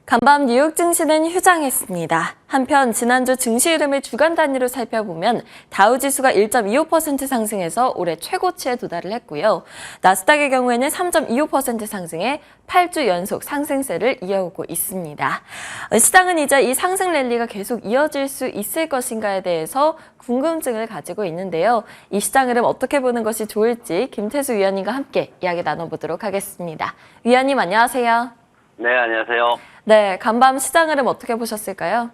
간밤 뉴욕 증시는 휴장했습니다. 한편 지난주 증시 흐름을 주간 단위로 살펴보면 다우지수가 1.25% 상승해서 올해 최고치에 도달을 했고요. 나스닥의 경우에는 3.25% 상승해 8주 연속 상승세를 이어오고 있습니다. 시장은 이제 이 상승 랠리가 계속 이어질 수 있을 것인가에 대해서 궁금증을 가지고 있는데요. 이 시장 흐름 어떻게 보는 것이 좋을지 김태수 위원님과 함께 이야기 나눠보도록 하겠습니다. 위원님 안녕하세요. 네, 안녕하세요. 네, 간밤 시장 흐름 어떻게 보셨을까요?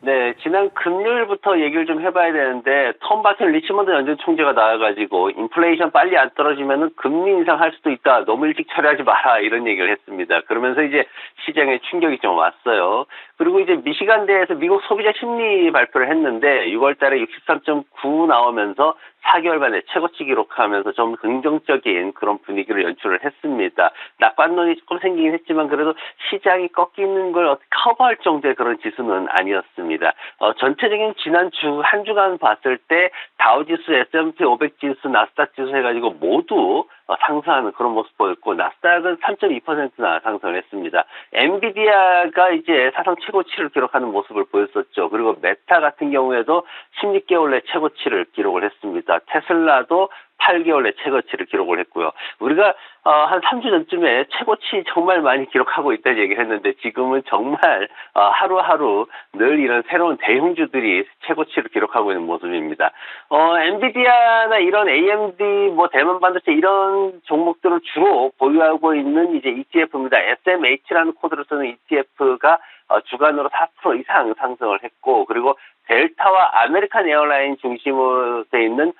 네, 지난 금요일부터 얘기를 좀 해봐야 되는데, 톰 바켄 리치먼드 연준 총재가 나와가지고, 인플레이션 빨리 안 떨어지면은 금리 인상할 수도 있다. 너무 일찍 처리하지 마라. 이런 얘기를 했습니다. 그러면서 이제 시장에 충격이 좀 왔어요. 그리고 이제 미시간대에서 미국 소비자 심리 발표를 했는데, 6월 달에 63.9 나오면서 4개월 만에 최고치 기록하면서 좀 긍정적인 그런 분위기를 연출을 했습니다. 낙관론이 조금 생기긴 했지만 그래도 시장이 꺾이는 걸 커버할 정도의 그런 지수는 아니었습니다. 전체적인 지난 한 주간 봤을 때 다우지수, S&P 500 지수, 나스닥 지수 해가지고 모두 상승하는 그런 모습 보였고 나스닥은 3.2%나 상승을 했습니다. 엔비디아가 이제 사상 최고치를 기록하는 모습을 보였었죠. 그리고 메타 같은 경우에도 16개월 내 최고치를 기록을 했습니다. 테슬라도 8개월 내 최고치를 기록을 했고요. 우리가 한 3주 전쯤에 최고치 정말 많이 기록하고 있다는 얘기를 했는데 지금은 정말 하루하루 늘 이런 새로운 대형주들이 최고치를 기록하고 있는 모습입니다. 엔비디아나 이런 AMD, 대만 반도체 이런 종목들을 주로 보유하고 있는 이제 ETF입니다. SMH라는 코드를 쓰는 ETF가 주간으로 4% 이상 상승을 했고 그리고 델타와 아메리칸 에어라인 중심으로 돼 있는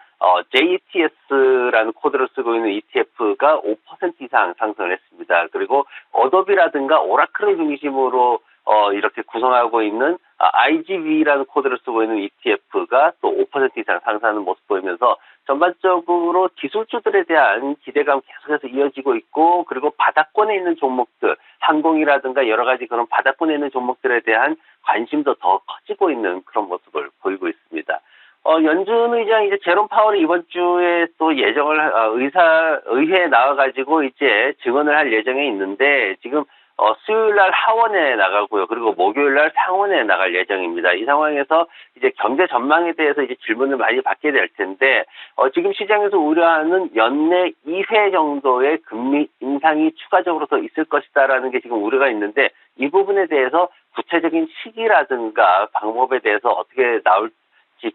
JETS라는 코드를 쓰고 있는 ETF가 5% 이상 상승을 했습니다. 그리고 어도비라든가 오라클을 중심으로 이렇게 구성하고 있는 IGV라는 코드를 쓰고 있는 ETF가 또 5% 이상 상승하는 모습 보이면서 전반적으로 기술주들에 대한 기대감 계속해서 이어지고 있고 그리고 바닥권에 있는 종목들, 항공이라든가 여러 가지 그런 바닥권에 있는 종목들에 대한 관심도 더 커지고 있는 그런 모습을 보이고 있습니다. 연준 의장 이제 제롬 파월이 이번 주에 또 예정을 의회에 나와가지고 이제 증언을 할 예정에 있는데 지금 수요일 날 하원에 나가고요. 그리고 목요일 날 상원에 나갈 예정입니다. 이 상황에서 이제 경제 전망에 대해서 이제 질문을 많이 받게 될 텐데 지금 시장에서 우려하는 연내 2회 정도의 금리 인상이 추가적으로 더 있을 것이다라는 게 지금 우려가 있는데 이 부분에 대해서 구체적인 시기라든가 방법에 대해서 어떻게 나올지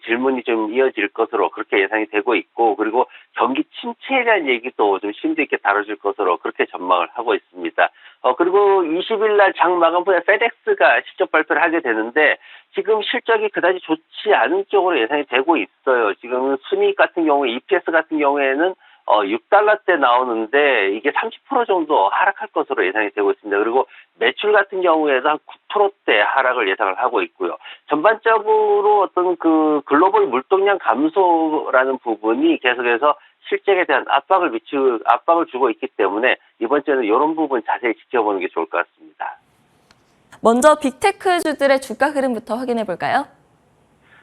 질문이 좀 이어질 것으로 그렇게 예상이 되고 있고 그리고 경기 침체에 대한 얘기도 좀 심도 있게 다뤄질 것으로 그렇게 전망을 하고 있습니다. 그리고 20일 날 장 마감 후에 페덱스가 실적 발표를 하게 되는데 지금 실적이 그다지 좋지 않은 쪽으로 예상이 되고 있어요. 지금 순이익 같은 경우에 EPS 같은 경우에는 $6대 나오는데 이게 30% 정도 하락할 것으로 예상이 되고 있습니다. 그리고 매출 같은 경우에도 한 9%대 하락을 예상을 하고 있고요. 전반적으로 어떤 그 글로벌 물동량 감소라는 부분이 계속해서 실적에 대한 압박을 주고 있기 때문에 이번 주에는 이런 부분 자세히 지켜보는 게 좋을 것 같습니다. 먼저 빅테크주들의 주가 흐름부터 확인해 볼까요?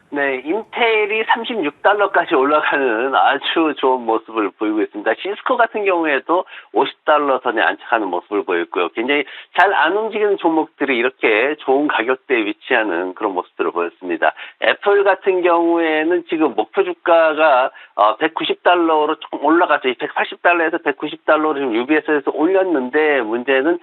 네, 인텔이 $36까지 올라가는 아주 좋은 모습을 보이고 있습니다. 시스코 같은 경우에도 $50 선에 안착하는 모습을 보였고요. 굉장히 잘 안 움직이는 종목들이 이렇게 좋은 가격대에 위치하는 그런 모습들을 보였습니다. 애플 같은 경우에는 지금 목표 주가가 $190로 조금 올라갔죠. $180에서 $190로 지금 UBS에서 올렸는데 문제는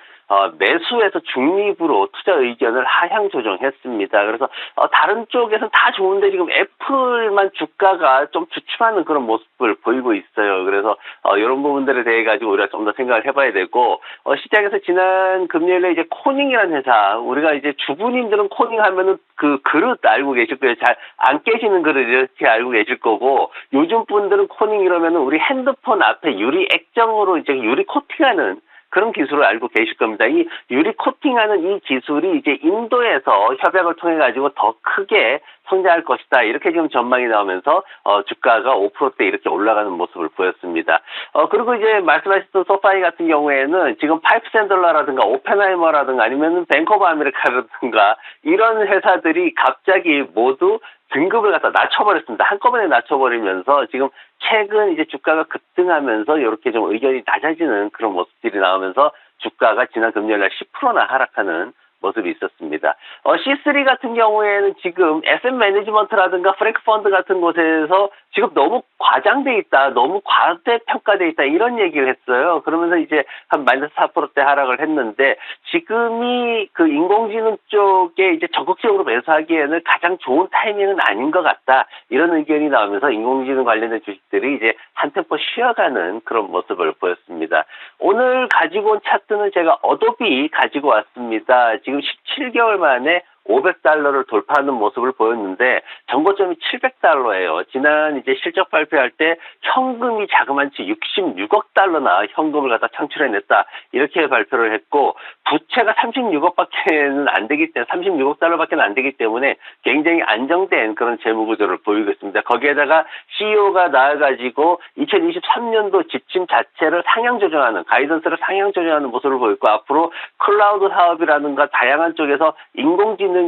매수에서 중립으로 투자 의견을 하향 조정했습니다. 그래서 다른 쪽에서는 다 좋은데 지금 애플만 주가가 좀 주춤하는 그런 모습을 보이고 있어요. 그래서 이런 부분들에 대해 가지고 우리가 좀 더 생각을 해봐야 되고 시장에서 지난 금요일에 이제 코닝이라는 회사 우리가 이제 주부님들은 코닝 하면은 그 그릇 알고 계실 거예요. 잘 안 깨지는 그릇 이렇게 알고 계실 거고 요즘 분들은 코닝 이러면은 우리 핸드폰 앞에 유리 액정으로 이제 유리 코팅하는 그런 기술을 알고 계실 겁니다. 이 유리 코팅하는 이 기술이 이제 인도에서 협약을 통해 가지고 더 크게 성장할 것이다. 이렇게 지금 전망이 나오면서 주가가 5%대 이렇게 올라가는 모습을 보였습니다. 그리고 이제 말씀하셨던 소파이 같은 경우에는 지금 파이프샌들러라든가 오펜하이머라든가 아니면 뱅크 오브 아메리카라든가 이런 회사들이 갑자기 모두 등급을 갖다 낮춰버렸습니다. 한꺼번에 낮춰버리면서 지금 최근 이제 주가가 급등하면서 이렇게 좀 의견이 낮아지는 그런 모습들이 나오면서 주가가 지난 금요일 날 10%나 하락하는 모습이 있었습니다. C3 같은 경우에는 지금 SM 매니지먼트라든가 프랭크 펀드 같은 곳에서 지금 너무 과장돼 있다, 너무 과대평가돼 있다 이런 얘기를 했어요. 그러면서 이제 한 마이너스 4%대 하락을 했는데 지금이 그 인공지능 쪽에 이제 적극적으로 매수하기에는 가장 좋은 타이밍은 아닌 것 같다 이런 의견이 나오면서 인공지능 관련된 주식들이 이제 한 템포 쉬어가는 그런 모습을 보였습니다. 오늘 가지고 온 차트는 제가 어도비 가지고 왔습니다. 지금 17개월 만에 $500를 돌파하는 모습을 보였는데 정고점이 $700예요. 지난 이제 실적 발표할 때 현금이 자그만치 $66억 달러나 현금을 갖다 창출해냈다 이렇게 발표를 했고 부채가 36억밖에는 안 되기 때문에 36억 달러밖에 안 되기 때문에 굉장히 안정된 그런 재무 구조를 보이고 있습니다. 거기에다가 CEO가 나와가지고 2023년도 지침 자체를 상향 조정하는 가이던스를 상향 조정하는 모습을 보였고 앞으로 클라우드 사업이라든가 다양한 쪽에서 인공지능이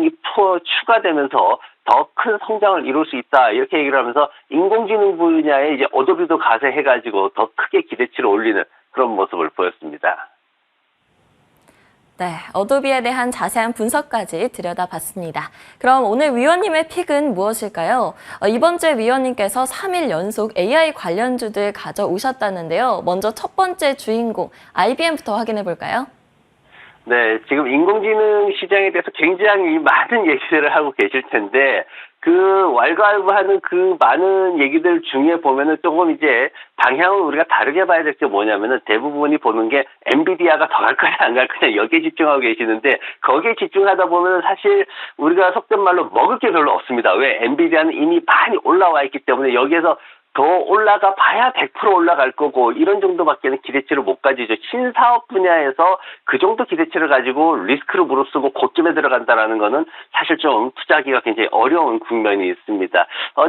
추가되면서 더 큰 성장을 이룰 수 있다 이렇게 얘기를 하면서 인공지능 분야에 이제 어도비도 가세해가지고 더 크게 기대치를 올리는 그런 모습을 보였습니다. 네, 어도비에 대한 자세한 분석까지 들여다봤습니다. 그럼 오늘 위원님의 픽은 무엇일까요? 이번 주에 위원님께서 3일 연속 AI 관련주들 가져오셨다는데요. 먼저 첫 번째 주인공 IBM부터 확인해 볼까요? 네, 지금 인공지능 시장에 대해서 굉장히 많은 얘기들을 하고 계실 텐데, 그 왈가왈부하는 그 많은 얘기들 중에 보면은 조금 이제 방향을 우리가 다르게 봐야 될 게 뭐냐면은 대부분이 보는 게 엔비디아가 더 갈 거냐 안 갈 거냐 여기에 집중하고 계시는데 거기에 집중하다 보면은 사실 우리가 속된 말로 먹을 게 별로 없습니다. 왜? 엔비디아는 이미 많이 올라와 있기 때문에 여기에서 더 올라가 봐야 100% 올라갈 거고 이런 정도밖에는 기대치를 못 가지죠. 신사업 분야에서 그 정도 기대치를 가지고 리스크를 무릅쓰고 고점에 들어간다라는 거는 사실 좀 투자하기가 굉장히 어려운 국면이 있습니다.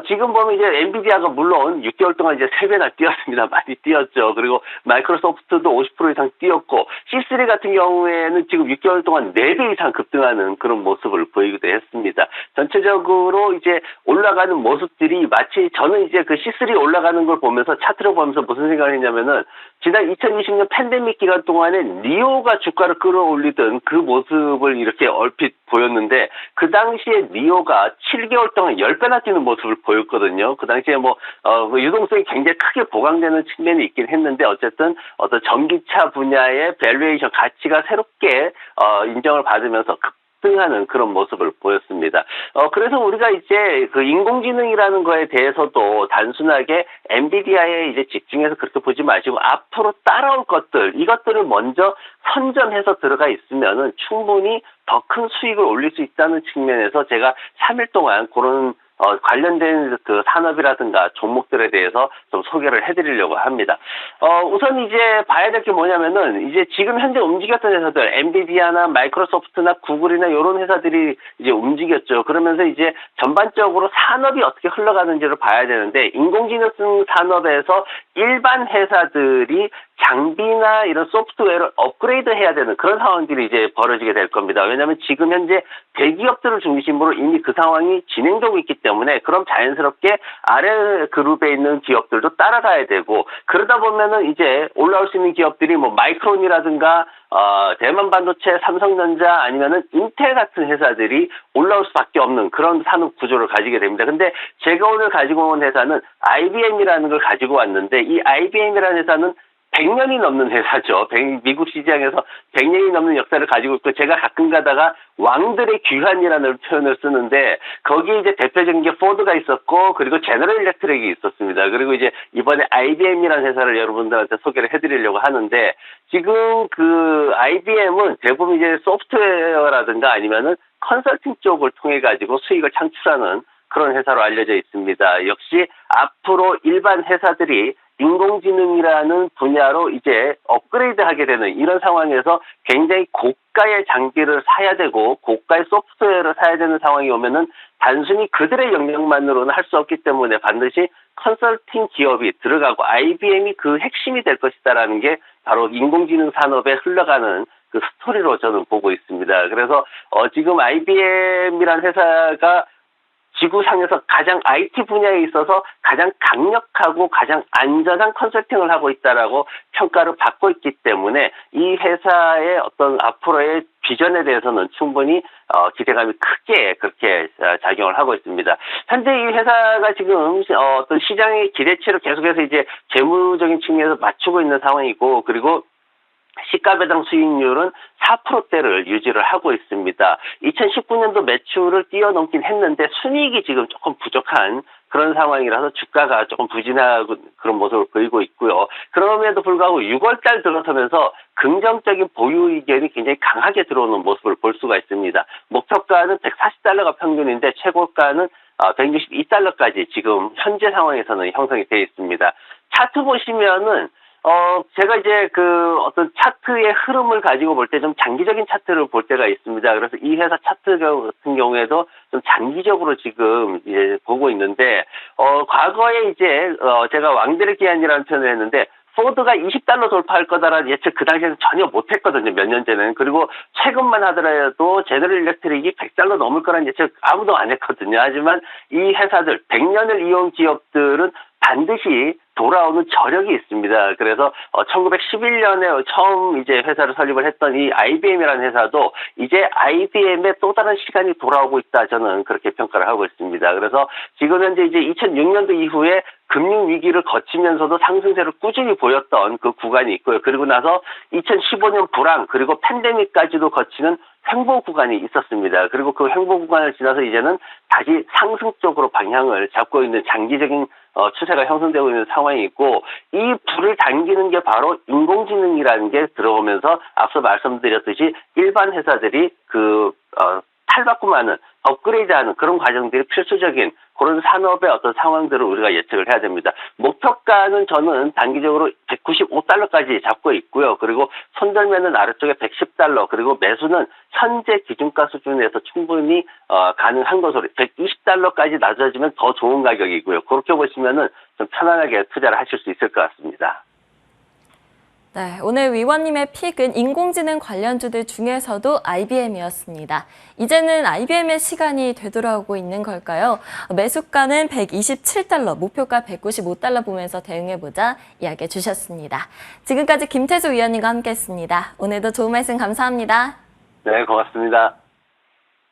지금 보면 이제 엔비디아가 물론 6개월 동안 이제 3배나 뛰었습니다. 많이 뛰었죠. 그리고 마이크로소프트도 50% 이상 뛰었고 C3 같은 경우에는 지금 6개월 동안 4배 이상 급등하는 그런 모습을 보이기도 했습니다. 전체적으로 이제 올라가는 모습들이 마치 저는 이제 그 C3 올라가는 걸 보면서 차트를 보면서 무슨 생각을 했냐면은 지난 2020년 팬데믹 기간 동안에 니오가 주가를 끌어올리던 그 모습을 이렇게 얼핏 보였는데 그 당시에 니오가 7개월 동안 10배나 뛰는 모습을 보였거든요. 그 당시에 유동성이 굉장히 크게 보강되는 측면이 있긴 했는데 어쨌든 어떤 전기차 분야의 밸류에이션 가치가 새롭게 인정을 받으면서 등하는 그런 모습을 보였습니다. 그래서 우리가 이제 그 인공지능이라는 거에 대해서도 단순하게 엔비디아에 이제 집중해서 그렇게 보지 마시고 앞으로 따라올 것들, 이것들을 먼저 선점해서 들어가 있으면은 충분히 더 큰 수익을 올릴 수 있다는 측면에서 제가 3일 동안 그런 관련된 그 산업이라든가 종목들에 대해서 좀 소개를 해드리려고 합니다. 우선 이제 봐야 될 게 뭐냐면은 이제 지금 현재 움직였던 회사들, 엔비디아나 마이크로소프트나 구글이나 이런 회사들이 이제 움직였죠. 그러면서 이제 전반적으로 산업이 어떻게 흘러가는지를 봐야 되는데 인공지능 산업에서 일반 회사들이 장비나 이런 소프트웨어를 업그레이드 해야 되는 그런 상황들이 이제 벌어지게 될 겁니다. 왜냐하면 지금 현재 대기업들을 중심으로 이미 그 상황이 진행되고 있기 때문에 그럼 자연스럽게 아래 그룹에 있는 기업들도 따라가야 되고 그러다 보면은 이제 올라올 수 있는 기업들이 뭐 마이크론이라든가 대만 반도체, 삼성전자 아니면은 인텔 같은 회사들이 올라올 수밖에 없는 그런 산업 구조를 가지게 됩니다. 근데 제가 오늘 가지고 온 회사는 IBM이라는 걸 가지고 왔는데 이 IBM이라는 회사는 100년이 넘는 회사죠. 미국 시장에서 100년이 넘는 역사를 가지고 있고 제가 가끔 가다가 왕들의 귀환이라는 표현을 쓰는데 거기에 이제 대표적인 게 포드가 있었고 그리고 제너럴 일렉트릭이 있었습니다. 그리고 이제 이번에 IBM이라는 회사를 여러분들한테 소개를 해드리려고 하는데 지금 그 IBM은 대부분 이제 소프트웨어라든가 아니면은 컨설팅 쪽을 통해 가지고 수익을 창출하는 그런 회사로 알려져 있습니다. 역시 앞으로 일반 회사들이 인공지능이라는 분야로 이제 업그레이드하게 되는 이런 상황에서 굉장히 고가의 장비를 사야 되고 고가의 소프트웨어를 사야 되는 상황이 오면은 단순히 그들의 역량만으로는 할 수 없기 때문에 반드시 컨설팅 기업이 들어가고 IBM이 그 핵심이 될 것이다라는 게 바로 인공지능 산업에 흘러가는 그 스토리로 저는 보고 있습니다. 그래서 지금 IBM이라는 회사가 지구상에서 가장 IT 분야에 있어서 가장 강력하고 가장 안전한 컨설팅을 하고 있다라고 평가를 받고 있기 때문에 이 회사의 어떤 앞으로의 비전에 대해서는 충분히 기대감이 크게 그렇게 작용을 하고 있습니다. 현재 이 회사가 지금 어떤 시장의 기대치를 계속해서 이제 재무적인 측면에서 맞추고 있는 상황이고, 그리고 시가배당 수익률은 4%대를 유지를 하고 있습니다. 2019년도 매출을 뛰어넘긴 했는데 순이익이 지금 조금 부족한 그런 상황이라서 주가가 조금 부진하고 그런 모습을 보이고 있고요. 그럼에도 불구하고 6월달 들어서면서 긍정적인 보유 의견이 굉장히 강하게 들어오는 모습을 볼 수가 있습니다. 목표가는 140달러가 평균인데 최고가는 162달러까지 지금 현재 상황에서는 형성이 되어 있습니다. 차트 보시면은 제가 이제 그 어떤 차트의 흐름을 가지고 볼 때 좀 장기적인 차트를 볼 때가 있습니다. 그래서 이 회사 차트 같은 경우에도 좀 장기적으로 지금 이제 보고 있는데, 과거에 이제, 제가 왕들의 기한이라는 표현을 했는데, 포드가 20달러 돌파할 거다라는 예측 그 당시에는 전혀 못했거든요. 몇 년 전에는. 그리고 최근만 하더라도 제너럴 일렉트릭이 100달러 넘을 거라는 예측 아무도 안 했거든요. 하지만 이 회사들, 100년을 이용 기업들은 반드시 돌아오는 저력이 있습니다. 그래서 1911년에 처음 이제 회사를 설립을 했던 이 IBM이라는 회사도 이제 IBM의 또 다른 시간이 돌아오고 있다, 저는 그렇게 평가를 하고 있습니다. 그래서 지금 현재 이제 2006년도 이후에 금융 위기를 거치면서도 상승세를 꾸준히 보였던 그 구간이 있고요. 그리고 나서 2015년 불황 그리고 팬데믹까지도 거치는 횡보 구간이 있었습니다. 그리고 그 횡보 구간을 지나서 이제는 다시 상승 쪽으로 방향을 잡고 있는 장기적인 추세가 형성되고 있는 상황이 있고, 이 불을 당기는 게 바로 인공지능이라는 게 들어오면서 앞서 말씀드렸듯이 일반 회사들이 탈바꿈하는, 업그레이드하는 그런 과정들이 필수적인 그런 산업의 어떤 상황들을 우리가 예측을 해야 됩니다. 목표가는 저는 단기적으로 195달러까지 잡고 있고요. 그리고 손들면은 아래쪽에 110달러, 그리고 매수는 현재 기준가 수준에서 충분히 가능한 것으로 120달러까지 낮아지면 더 좋은 가격이고요. 그렇게 보시면은 좀 편안하게 투자를 하실 수 있을 것 같습니다. 네, 오늘 위원님의 픽은 인공지능 관련주들 중에서도 IBM이었습니다. 이제는 IBM의 시간이 되돌아오고 있는 걸까요? 매수가는 127달러, 목표가 195달러 보면서 대응해보자 이야기해 주셨습니다. 지금까지 김태수 위원님과 함께했습니다. 오늘도 좋은 말씀 감사합니다. 네, 고맙습니다.